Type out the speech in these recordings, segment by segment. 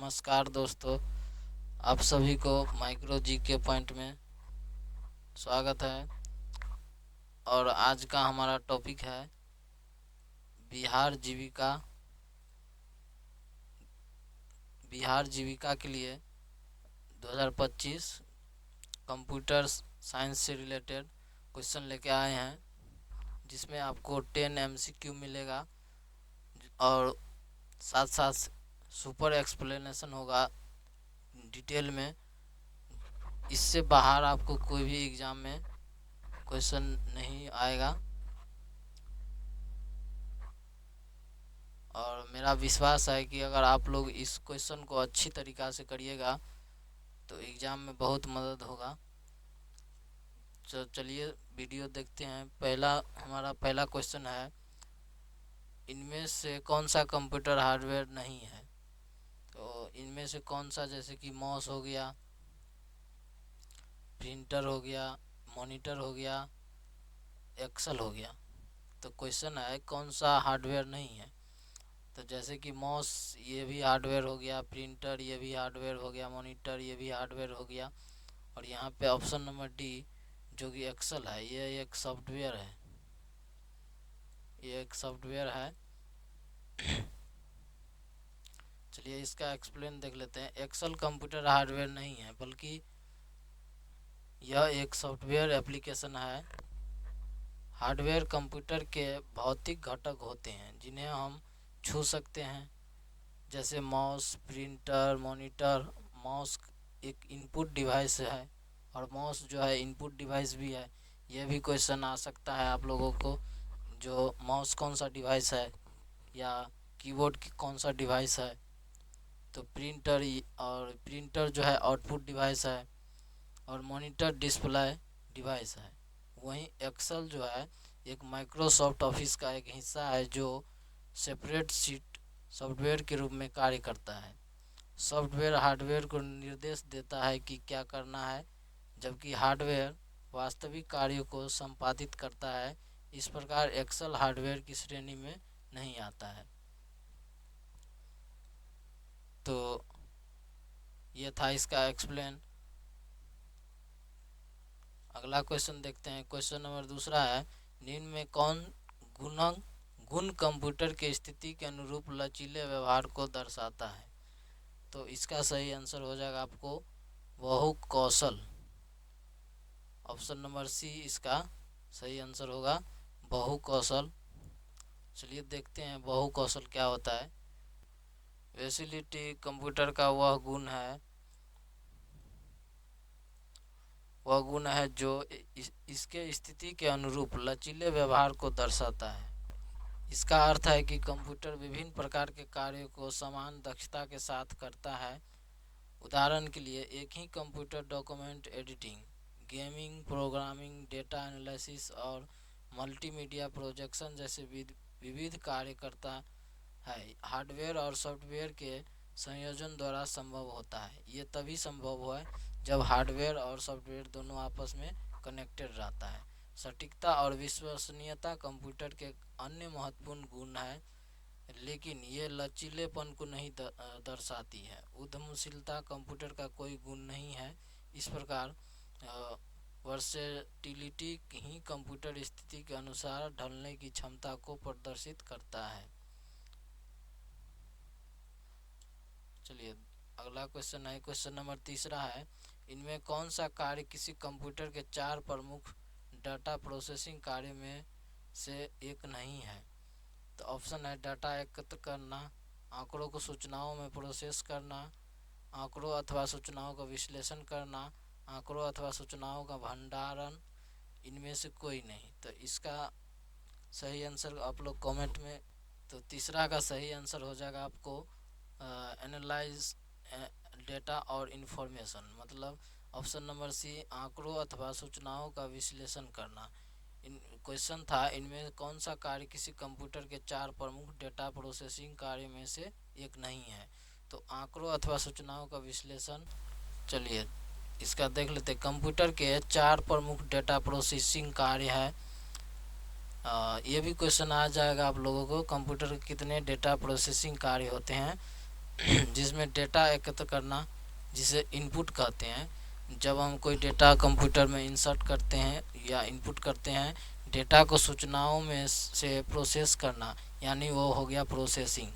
नमस्कार दोस्तों, आप सभी को माइक्रो जी के पॉइंट में स्वागत है। और आज का हमारा टॉपिक है बिहार जीविका। बिहार जीविका के लिए 2025 कंप्यूटर साइंस से रिलेटेड क्वेश्चन लेके आए हैं, जिसमें आपको 10 MCQ मिलेगा और साथ साथ सुपर एक्सप्लेनेशन होगा डिटेल में। इससे बाहर आपको कोई भी एग्ज़ाम में क्वेश्चन नहीं आएगा और मेरा विश्वास है कि अगर आप लोग इस क्वेश्चन को अच्छी तरीक़ा से करिएगा तो एग्ज़ाम में बहुत मदद होगा। तो चलिए वीडियो देखते हैं। हमारा पहला क्वेश्चन है, इनमें से कौन सा कंप्यूटर हार्डवेयर नहीं है। तो इनमें से कौन सा, जैसे कि माउस हो गया, प्रिंटर हो गया, मॉनिटर हो गया, एक्सेल हो गया। तो क्वेश्चन है कौन सा हार्डवेयर नहीं है। तो जैसे कि माउस ये भी हार्डवेयर हो गया, प्रिंटर ये भी हार्डवेयर हो गया, मॉनिटर ये भी हार्डवेयर हो गया। और यहाँ पे ऑप्शन नंबर डी जो कि एक्सेल है, ये एक सॉफ्टवेयर है। ये एक सॉफ्टवेयर है। चलिए इसका एक्सप्लेन देख लेते हैं। एक्सेल कंप्यूटर हार्डवेयर नहीं है, बल्कि यह एक सॉफ्टवेयर एप्लीकेशन है। हार्डवेयर कंप्यूटर के भौतिक घटक होते हैं जिन्हें हम छू सकते हैं, जैसे माउस, प्रिंटर, मॉनिटर। माउस एक इनपुट डिवाइस है और माउस जो है इनपुट डिवाइस भी है। यह भी क्वेश्चन आ सकता है आप लोगों को, जो माउस कौन सा डिवाइस है या कीबोर्ड की कौन सा डिवाइस है। तो प्रिंटर जो है आउटपुट डिवाइस है और मॉनिटर डिस्प्ले डिवाइस है। वहीं एक्सेल जो है एक माइक्रोसॉफ्ट ऑफिस का एक हिस्सा है जो सेपरेट शीट सॉफ्टवेयर के रूप में कार्य करता है। सॉफ्टवेयर हार्डवेयर को निर्देश देता है कि क्या करना है, जबकि हार्डवेयर वास्तविक कार्यों को संपादित करता है। इस प्रकार एक्सेल हार्डवेयर की श्रेणी में नहीं आता है। तो ये था इसका एक्सप्लेन। अगला क्वेश्चन देखते हैं। क्वेश्चन नंबर दूसरा है, निम्न में कौन गुण कंप्यूटर के स्थिति के अनुरूप लचीले व्यवहार को दर्शाता है। तो इसका सही आंसर हो जाएगा आपको बहु कौशल। ऑप्शन नंबर सी इसका सही आंसर होगा बहु कौशल। चलिए देखते हैं बहु कौशल क्या होता है। वेसिलिटी कंप्यूटर का वह गुण है जो इसके स्थिति के अनुरूप लचीले व्यवहार को दर्शाता है। इसका अर्थ है कि कंप्यूटर विभिन्न प्रकार के कार्यों को समान दक्षता के साथ करता है। उदाहरण के लिए एक ही computer document editing, gaming, programming, data analysis और मल्टीमीडिया प्रोजेक्शन जैसे विविध कार्य करता है। हार्डवेयर और सॉफ्टवेयर के संयोजन द्वारा संभव होता है। ये तभी संभव है जब हार्डवेयर और सॉफ्टवेयर दोनों आपस में कनेक्टेड रहता है। सटीकता और विश्वसनीयता कंप्यूटर के अन्य महत्वपूर्ण गुण हैं, लेकिन ये लचीलेपन को नहीं दर्शाती है। उद्यमशीलता कंप्यूटर का कोई गुण नहीं है। इस प्रकार वर्सेटिलिटी ही कंप्यूटर स्थिति के अनुसार ढलने की क्षमता को प्रदर्शित करता है। चलिए अगला क्वेश्चन है। क्वेश्चन नंबर तीसरा है, इनमें कौन सा कार्य किसी कंप्यूटर के 4 प्रमुख डाटा प्रोसेसिंग कार्य में से एक नहीं है। तो ऑप्शन है डाटा एकत्र करना, आंकड़ों को सूचनाओं में प्रोसेस करना, आंकड़ों अथवा सूचनाओं का विश्लेषण करना, आंकड़ों अथवा सूचनाओं का भंडारण। इनमें से कोई नहीं। तो इसका सही आंसर आप लोग कमेंट में। तो तीसरा का सही आंसर हो जाएगा आपको एनालाइज डेटा और इन्फॉर्मेशन, मतलब ऑप्शन नंबर सी आंकड़ों अथवा सूचनाओं का विश्लेषण करना। क्वेश्चन था इनमें कौन सा कार्य किसी कंप्यूटर के 4 प्रमुख डेटा प्रोसेसिंग कार्य में से एक नहीं है। तो आंकड़ों अथवा सूचनाओं का विश्लेषण। चलिए इसका देख लेते। कंप्यूटर के 4 प्रमुख डेटा प्रोसेसिंग कार्य है। ये भी क्वेश्चन आ जाएगा आप लोगों को, कंप्यूटर के कितने डेटा प्रोसेसिंग कार्य होते हैं। जिसमें डेटा एकत्र करना, जिसे इनपुट कहते हैं। जब हम कोई डेटा कंप्यूटर में इंसर्ट करते हैं या इनपुट करते हैं, डेटा को सूचनाओं में से प्रोसेस करना, यानी वो हो गया प्रोसेसिंग।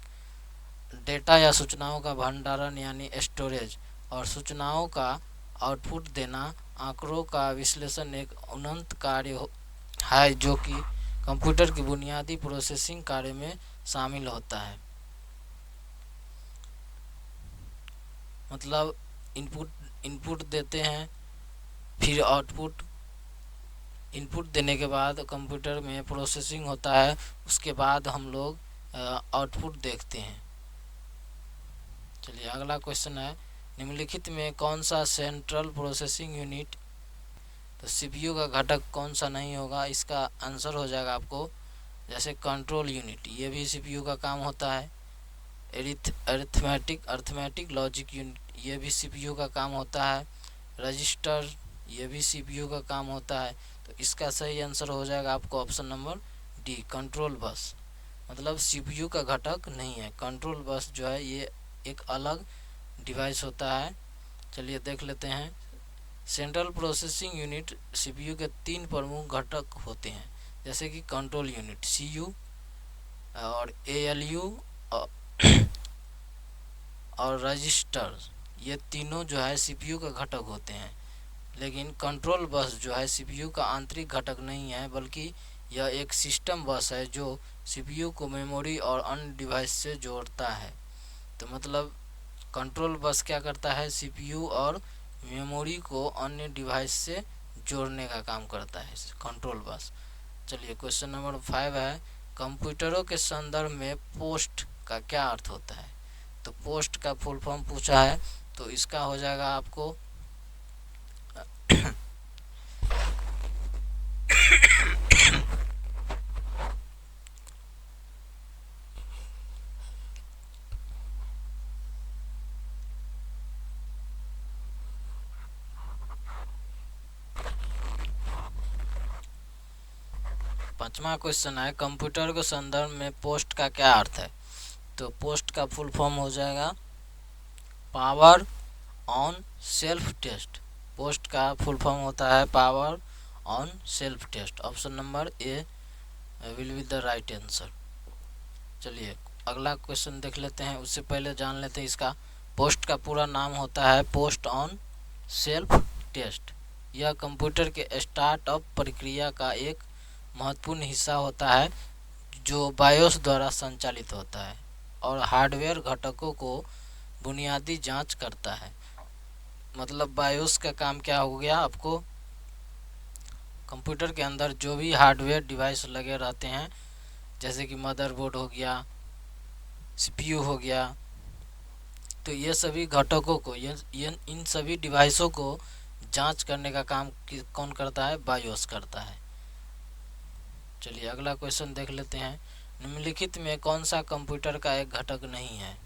डेटा या सूचनाओं का भंडारण यानी स्टोरेज, और सूचनाओं का आउटपुट देना, आंकड़ों का विश्लेषण एक अनंत कार्य है जो कि कंप्यूटर की बुनियादी प्रोसेसिंग कार्य में शामिल होता है। मतलब इनपुट देते हैं, फिर आउटपुट, इनपुट देने के बाद कंप्यूटर में प्रोसेसिंग होता है, उसके बाद हम लोग आउटपुट देखते हैं। चलिए अगला क्वेश्चन है, निम्नलिखित में कौन सा सेंट्रल प्रोसेसिंग यूनिट, तो सीपीयू का घटक कौन सा नहीं होगा? इसका आंसर हो जाएगा आपको जैसे कंट्रोल यूनिट, ये भी सीपीयू का काम होता है। अरिथमेटिक लॉजिक यूनिट, ये भी सीपीयू का काम होता है। रजिस्टर, ये भी सीपीयू का काम होता है। तो इसका सही आंसर हो जाएगा आपको option number D, control bus. मतलब सीपीयू का घटक नहीं है, कंट्रोल बस जो है ये एक अलग डिवाइस होता है। चलिए देख लेते हैं। सेंट्रल प्रोसेसिंग यूनिट सीपीयू के 3 प्रमुख घटक होते हैं, जैसे कि कंट्रोल यूनिट सीयू और एएलयू और रजिस्टर, ये तीनों जो है सीपीयू का घटक होते हैं। लेकिन कंट्रोल बस जो है सीपीयू का आंतरिक घटक नहीं है, बल्कि यह एक सिस्टम बस है जो सीपीयू को मेमोरी और अन्य डिवाइस से जोड़ता है। तो मतलब कंट्रोल बस क्या करता है, सीपीयू और मेमोरी को अन्य डिवाइस से जोड़ने का काम करता है कंट्रोल बस। चलिए क्वेश्चन नंबर 5 है, कंप्यूटरों के संदर्भ में पोस्ट का क्या अर्थ होता है? तो पोस्ट का फुल फॉर्म पूछा है, तो इसका हो जाएगा आपको पांचवा क्वेश्चन है, कंप्यूटर के संदर्भ में पोस्ट का क्या अर्थ है? तो पोस्ट का फुल फॉर्म हो जाएगा power on self test. POST का फुल फॉर्म होता है power on self test. Option number A will be the right answer. चलिए अगला क्वेश्चन देख लेते हैं, उससे पहले जान लेते हैं इसका। पोस्ट का पूरा नाम होता है पोस्ट ऑन सेल्फ टेस्ट। यह कंप्यूटर के स्टार्टअप प्रक्रिया का एक महत्वपूर्ण हिस्सा होता है जो बायोस द्वारा संचालित होता है और हार्डवेयर घटकों को बुनियादी जांच करता है। मतलब बायोस का काम क्या हो गया, आपको कंप्यूटर के अंदर जो भी हार्डवेयर डिवाइस लगे रहते हैं, जैसे कि मदरबोर्ड हो गया, सीपीयू हो गया, तो ये सभी घटकों को ये इन सभी डिवाइसों को जांच करने का काम कौन करता है? बायोस करता है। चलिए अगला क्वेश्चन देख लेते हैं, निम्नलिखित में कौन सा कंप्यूटर का एक घटक नहीं है?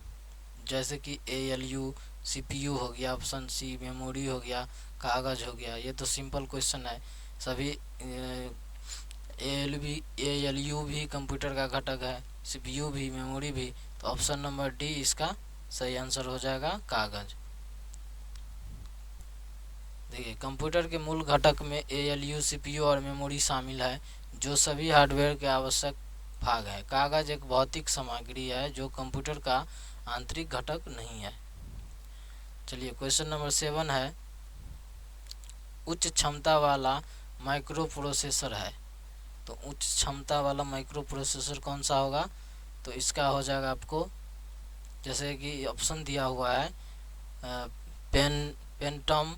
जैसे कि एएलयू, सीपीयू हो गया, ऑप्शन सी मेमोरी हो गया, कागज हो गया। ये तो सिंपल क्वेश्चन है, सभी एएलयू भी कंप्यूटर का घटक है, सीपीयू भी, मेमोरी भी। तो ऑप्शन नंबर डी इसका सही आंसर हो जाएगा, कागज। देखिए कंप्यूटर के मूल घटक में एएलयू, सीपीयू और मेमोरी शामिल है, जो सभी हार्डवेयर के आवश्यक भाग है। कागज एक भौतिक सामग्री है जो कंप्यूटर का आंतरिक घटक नहीं है। चलिए क्वेश्चन नंबर 7 है, उच्च क्षमता वाला माइक्रो प्रोसेसर है। तो उच्च क्षमता वाला माइक्रो प्रोसेसर कौन सा होगा? तो इसका हो जाएगा आपको, जैसे कि ऑप्शन दिया हुआ है, पेंटियम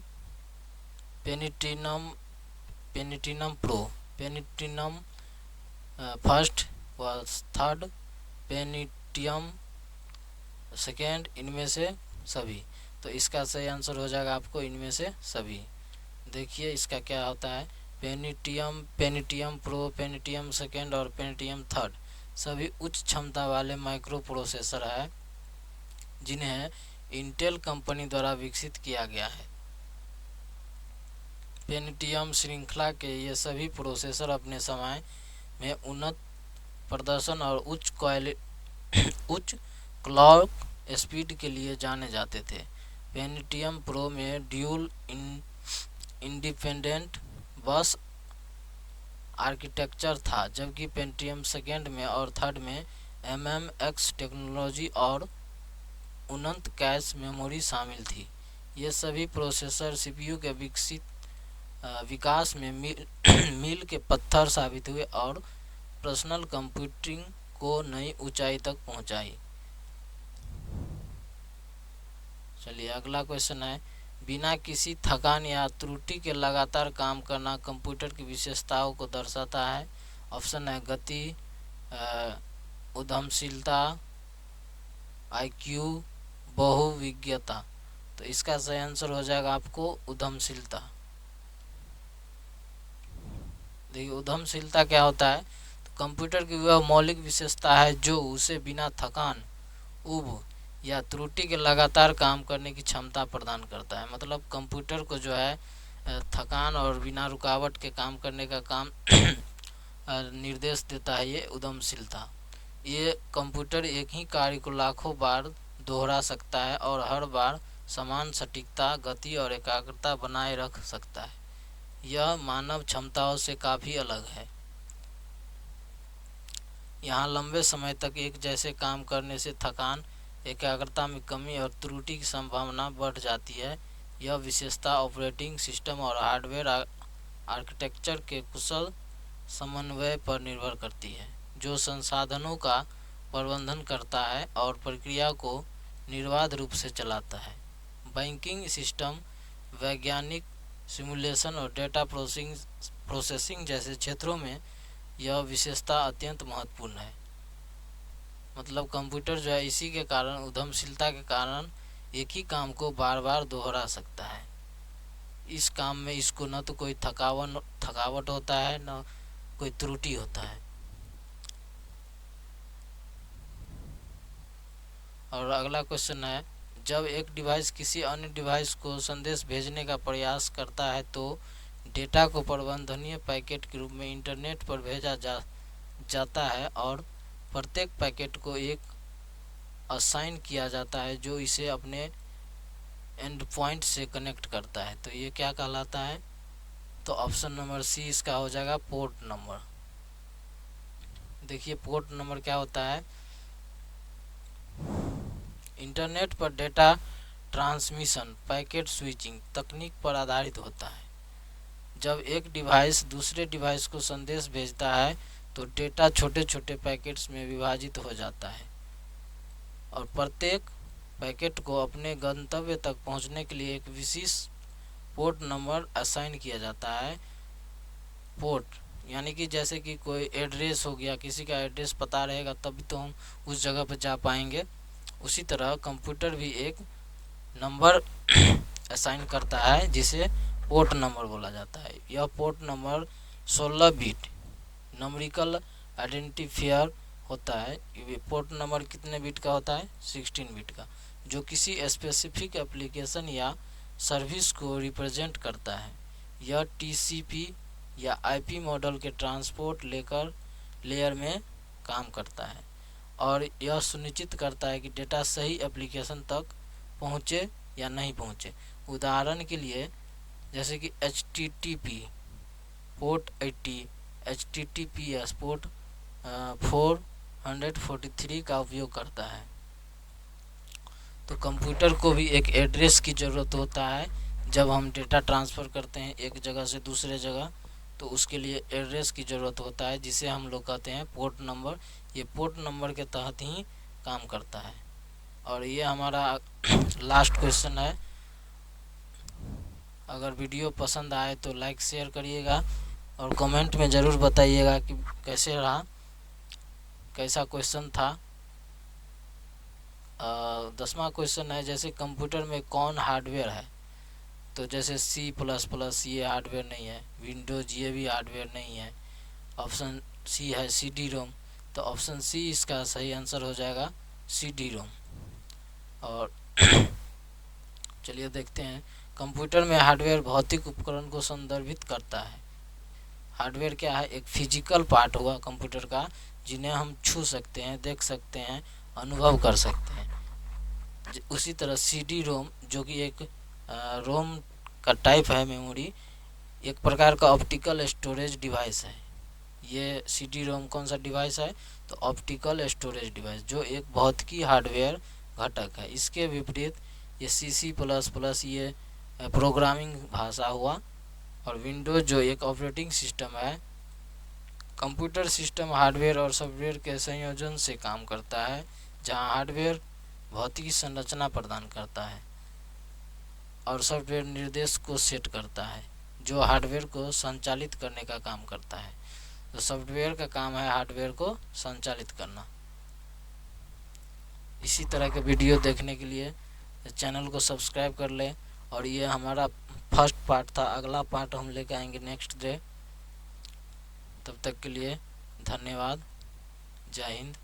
प्रो, पेंटियम फर्स्ट व थर्ड, पेंटियम सेकेंड, इनमें से सभी। तो इसका सही आंसर हो जाएगा आपको इनमें से सभी। देखिए इसका क्या होता है, पेंटियम प्रो, पेंटियम सेकेंड और पेंटियम थर्ड सभी उच्च क्षमता वाले माइक्रो प्रोसेसर है जिन्हें इंटेल कंपनी द्वारा विकसित किया गया है। पेंटियम श्रृंखला के ये सभी प्रोसेसर अपने समय में उन्नत प्रदर्शन और उच्च क्लॉक स्पीड के लिए जाने जाते थे। पेंटियम प्रो में ड्यूल इंडिपेंडेंट बस आर्किटेक्चर था, जबकि पेंटियम सेकेंड में और थर्ड में MMX टेक्नोलॉजी और उन्नत कैश मेमोरी शामिल थी। ये सभी प्रोसेसर CPU के विकास में मील के पत्थर साबित हुए और पर्सनल कंप्यूटिंग को नई ऊंचाई तक पहुंचाई। चलिए अगला क्वेश्चन है, बिना किसी थकान या त्रुटि के लगातार काम करना कंप्यूटर की विशेषताओं को दर्शाता है। ऑप्शन है गति, उद्यमशीलता, IQ, बहुविज्ञता। तो इसका सही आंसर हो जाएगा आपको उद्यमशीलता। देखिए उद्यमशीलता क्या होता है, तो कंप्यूटर की वह मौलिक विशेषता है जो उसे बिना थकान, ऊब या त्रुटि के लगातार काम करने की क्षमता प्रदान करता है। मतलब कंप्यूटर को जो है थकान और बिना रुकावट के काम करने का काम निर्देश देता है ये उद्यमशीलता। ये कंप्यूटर एक ही कार्य को लाखों बार दोहरा सकता है और हर बार समान सटीकता, गति और एकाग्रता बनाए रख सकता है। यह मानव क्षमताओं से काफ़ी अलग है। यहाँ लंबे समय तक एक जैसे काम करने से थकान, एकाग्रता में कमी और त्रुटि की संभावना बढ़ जाती है। यह विशेषता ऑपरेटिंग सिस्टम और हार्डवेयर आर्किटेक्चर के कुशल समन्वय पर निर्भर करती है, जो संसाधनों का प्रबंधन करता है और प्रक्रिया को निर्बाध रूप से चलाता है। बैंकिंग सिस्टम, वैज्ञानिक सिमुलेशन और डेटा प्रोसेसिंग जैसे क्षेत्रों में यह विशेषता अत्यंत महत्वपूर्ण है। मतलब कंप्यूटर जो है इसी के कारण, उद्यमशीलता के कारण एक ही काम को बार बार दोहरा सकता है। इस काम में इसको न तो कोई थकावट होता है, न कोई त्रुटि होता है। और अगला क्वेश्चन है, जब एक डिवाइस किसी अन्य डिवाइस को संदेश भेजने का प्रयास करता है तो डेटा को प्रबंधनीय पैकेट के रूप में इंटरनेट पर भेजा जाता है और प्रत्येक पैकेट को एक असाइन किया जाता है जो इसे अपने एंड पॉइंट से कनेक्ट करता है। तो ये क्या कहलाता है, तो ऑप्शन नंबर सी इसका हो जाएगा पोर्ट नंबर। देखिए पोर्ट नंबर क्या होता है, इंटरनेट पर डेटा ट्रांसमिशन पैकेट स्विचिंग तकनीक पर आधारित होता है। जब एक डिवाइस दूसरे डिवाइस को संदेश भेजता है तो डेटा छोटे छोटे पैकेट्स में विभाजित हो जाता है और प्रत्येक पैकेट को अपने गंतव्य तक पहुंचने के लिए एक विशेष पोर्ट नंबर असाइन किया जाता है। पोर्ट यानी कि जैसे कि कोई एड्रेस हो गया, किसी का एड्रेस पता रहेगा तभी तो हम उस जगह पर जा पाएंगे। उसी तरह कंप्यूटर भी एक नंबर असाइन करता है जिसे पोर्ट नंबर बोला जाता है। यह port number 16 bit numerical identifier होता है। पोर्ट नंबर कितने बिट का होता है, 16 बिट का, जो किसी स्पेसिफिक एप्लीकेशन या सर्विस को रिप्रेजेंट करता है। यह TCP या IP मॉडल के ट्रांसपोर्ट लेयर में काम करता है और यह सुनिश्चित करता है कि डेटा सही एप्लीकेशन तक पहुँचे या नहीं पहुँचे। उदाहरण के लिए जैसे कि HTTP पोर्ट 80, HTTPS पोर्ट 443 का उपयोग करता है। तो कंप्यूटर को भी एक एड्रेस की ज़रूरत होता है। जब हम डेटा ट्रांसफ़र करते हैं एक जगह से दूसरे जगह तो उसके लिए एड्रेस की ज़रूरत होता है जिसे हम लोग कहते हैं पोर्ट नंबर। ये पोर्ट नंबर के तहत ही काम करता है। और ये हमारा लास्ट क्वेश्चन है। अगर वीडियो पसंद आए तो लाइक शेयर करिएगा और कमेंट में ज़रूर बताइएगा कि कैसे रहा, कैसा क्वेश्चन था। 10वां क्वेश्चन है, जैसे कंप्यूटर में कौन हार्डवेयर है, तो जैसे C++ ये हार्डवेयर नहीं है, विंडोज़ ये भी हार्डवेयर नहीं है। ऑप्शन सी है CD-ROM, तो ऑप्शन सी इसका सही आंसर हो जाएगा CD-ROM। और चलिए देखते हैं, कंप्यूटर में हार्डवेयर भौतिक उपकरण को संदर्भित करता है। हार्डवेयर क्या है, एक फिजिकल पार्ट हुआ कंप्यूटर का जिन्हें हम छू सकते हैं, देख सकते हैं, अनुभव कर सकते हैं। उसी तरह CD रोम जो कि एक रोम का टाइप है मेमोरी, एक प्रकार का ऑप्टिकल स्टोरेज डिवाइस है। ये CD रोम कौन सा डिवाइस है? तो ऑप्टिकल स्टोरेज डिवाइस, जो एक भौतिकी हार्डवेयर घटक है। इसके विपरीत ये C++, ये प्रोग्रामिंग भाषा हुआ, और विंडोज जो एक ऑपरेटिंग सिस्टम है। कंप्यूटर सिस्टम हार्डवेयर और सॉफ्टवेयर के संयोजन से काम करता है, जहां हार्डवेयर भौतिक संरचना प्रदान करता है और सॉफ्टवेयर निर्देश को सेट करता है, जो हार्डवेयर को संचालित करने का काम करता है। तो सॉफ्टवेयर का काम है हार्डवेयर को संचालित करना। इसी तरह के वीडियो देखने के लिए चैनल को सब्सक्राइब कर लें। और ये हमारा फर्स्ट पार्ट था, अगला पार्ट हम लेकर आएंगे नेक्स्ट डे। तब तक के लिए धन्यवाद। जय हिंद।